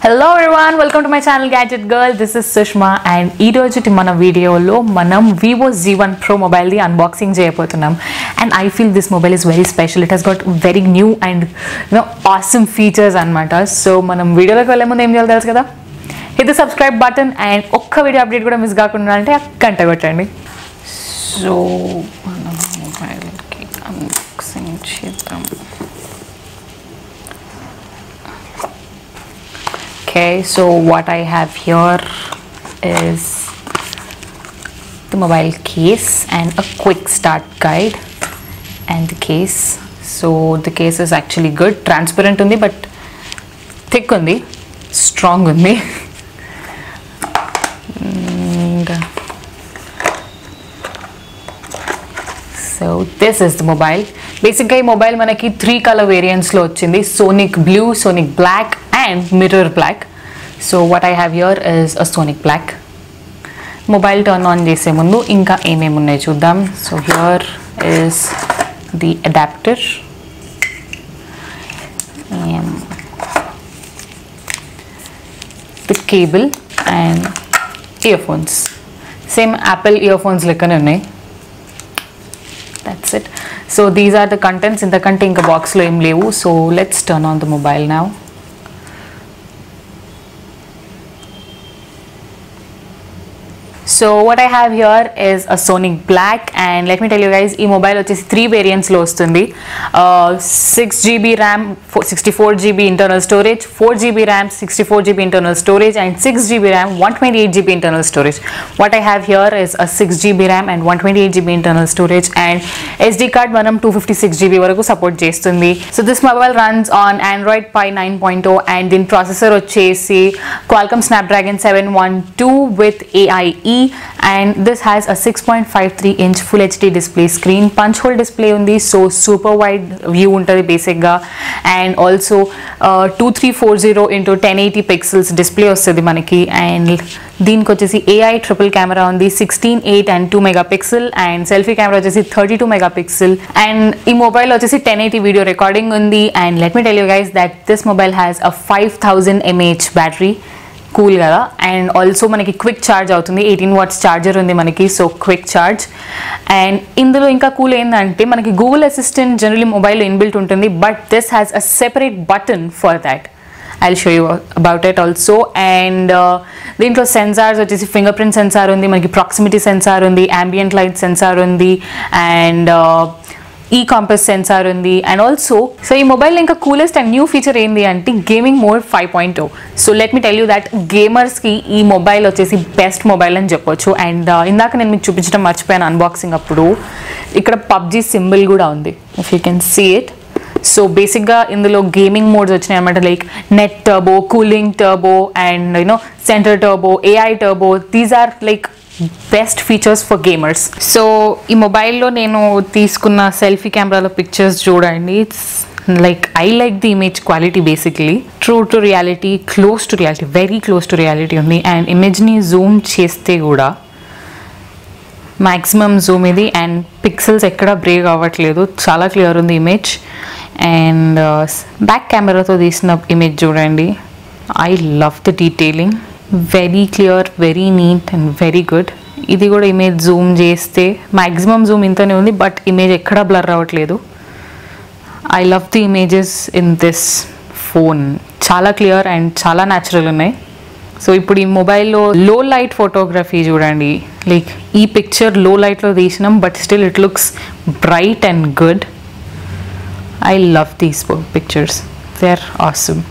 Hello everyone, welcome to my channel Gadget Girl. This is Sushma and ee roju mana video lo manam Vivo Z1 Pro mobile di unboxing cheyabothunam and I feel this mobile is very special. It has got very new and awesome features anamata. So manam video loki velle mundu em cheyalo telusu kada, hit the subscribe button and okka video update kuda miss gaakunda ante ganta kottandi. So manam mobile ki unboxing chedam. Okay, so what I have here is the mobile case and a quick start guide and the case. So the case is actually good, transparent undi but thick undi, strong undi. And so this is the mobile. Basically mobile manaki 3 color variants lo ochindi, Sonic blue, Sonic black and mirror black. So what I have here is a Sonic black. Mobile turn on chese mundu inka em unnayi chuddam. So here is the adapter and the cable and earphones. Same Apple earphones lekane unnayi. That's it. So these are the contents. In the content inka box lo em levu. So let's turn on the mobile now. So what I have here is a Sonic black and let me tell you guys, ee mobile vachesi 3 variants lo ostundi. 6GB RAM, 64GB internal storage, 4GB RAM, 64GB internal storage and 6GB RAM, 128GB internal storage. What I have here is a 6GB RAM and 128GB internal storage and SD card manam 256GB varaku support chestundi. So this mobile runs on Android Pie 9.0 and din processor vachesi Qualcomm Snapdragon 712 with AIE. And this has a 6.53 inch full HD display screen, punch hole display undi, so super wide view untadi basic ga, and also 2340 into 1080 pixels display ostadi manaki. And దీనికి వచ్చేసి AI triple camera ఉంది, 16, 8 and 2 megapixel and selfie camera వచ్చేసి 32 megapixel and ఈ mobile వచ్చేసి 1080 video recording ఉంది. And let me tell you guys that this mobile has a 5000 mAh battery. Cool కదా, and also మనకి quick charge అవుతుంది, 18 watts charger ఉంది మనకి, సో క్విక్ ఛార్జ్. అండ్ ఇందులో ఇంకా కూల్ ఏంటంటే మనకి గూగుల్ అసిస్టెంట్ జనరలీ మొబైల్లో ఇన్బిల్ట్ ఉంటుంది, but this has a separate button for that. I'll show you about it also. And దీంట్లో సెన్సార్స్ వచ్చేసి ఫింగర్ ప్రింట్ సెన్సార్ ఉంది మనకి, ప్రాక్సిమిటీ సెన్సార్ ఉంది, ambient light సెన్సార్ ఉంది అండ్ e-compass సెన్సార్ ఉంది. And also so ఈ mobile ఇంకా coolest and new feature ఏంటి అంటే gaming mode 5.0. So let me tell you that గేమర్స్కి ఈ మొబైల్ వచ్చేసి బెస్ట్ మొబైల్ అని చెప్పొచ్చు. అండ్ ఇందాక నేను మీకు చూపించడం మర్చిపోయాను అన్బాక్సింగ్ అప్పుడు, ఇక్కడ పబ్జీ సింబల్ కూడా ఉంది, if you can see it. So బేసిక్గా ఇందులో గేమింగ్ మోడ్స్ వచ్చినాయి అనమాట, like net turbo, cooling turbo and centre turbo, AI turbo. These are like best features for gamers. So ఈ మొబైల్లో నేను తీసుకున్న సెల్ఫీ కెమెరాలో పిక్చర్స్ చూడండి, it's like I like the image quality, basically true to reality, close to reality, very close to reality ఉంది. And ఇమేజ్ని zoom చేస్తే కూడా మ్యాక్సిమం జూమ్ ఇది అండ్ పిక్సెల్స్ ఎక్కడ బ్రేక్ అవ్వట్లేదు, చాలా క్లియర్ ఉంది ఇమేజ్. అండ్ బ్యాక్ కెమెరాతో తీసిన ఇమేజ్ చూడండి, I love the detailing, very clear, very neat and very good. ఇది కూడా ఇమేజ్ జూమ్ చేస్తే మ్యాక్సిమం జూమ్ ఇంతనే ఉంది బట్ ఇమేజ్ ఎక్కడా బ్లర్ అవ్వట్లేదు. I love the images in this phone, చాలా క్లియర్ అండ్ చాలా న్యాచురల్ ఉన్నాయి. సో ఇప్పుడు ఈ మొబైల్లో లో లైట్ ఫోటోగ్రఫీ చూడండి, లైక్ ఈ పిక్చర్ లో లైట్లో తీసినాం but still it looks bright and good. I love these pictures, they are awesome.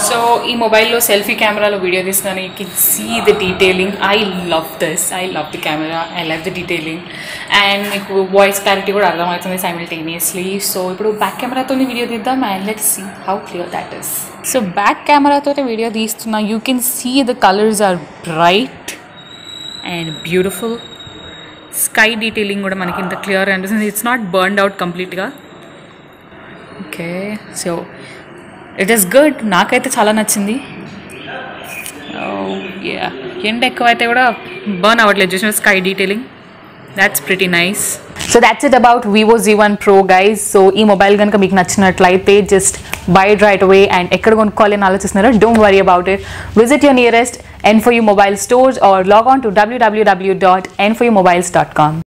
So ఈ మొబైల్లో సెల్ఫీ కెమెరాలో వీడియో తీస్తున్నాను, you can see the detailing. I love this, I love the camera, I love the detailing and మీకు voice clarity కూడా అర్థమవుతుంది simultaneously. So ఇప్పుడు back కెమెరాతో video తీద్దాం and let's see how clear that is. So back కెమెరాతో video తీస్తున్నా, you can see the colours are bright and beautiful. Sky detailing కూడా మనకి ఇంత క్లియర్ అనిపిస్తుంది, ఇట్స్ నాట్ బర్న్డ్ అవుట్ కంప్లీట్గా. Okay, so it is good, నాకైతే చాలా నచ్చింది. ఎండ ఎక్కువైతే కూడా బర్న్ అవ్వట్లేదు, చూసిన sky detailing, that's pretty nice. So that's it about Vivo Z1 Pro guys. So ee mobile ganaka meeku nachinatlaithe just buy it right away. And ఎక్కడ కొనుక్కోవాలి అని ఆలోచిస్తున్నారో, don't worry about it. Visit your nearest N4U mobile stores or log on to www.n4umobiles.com.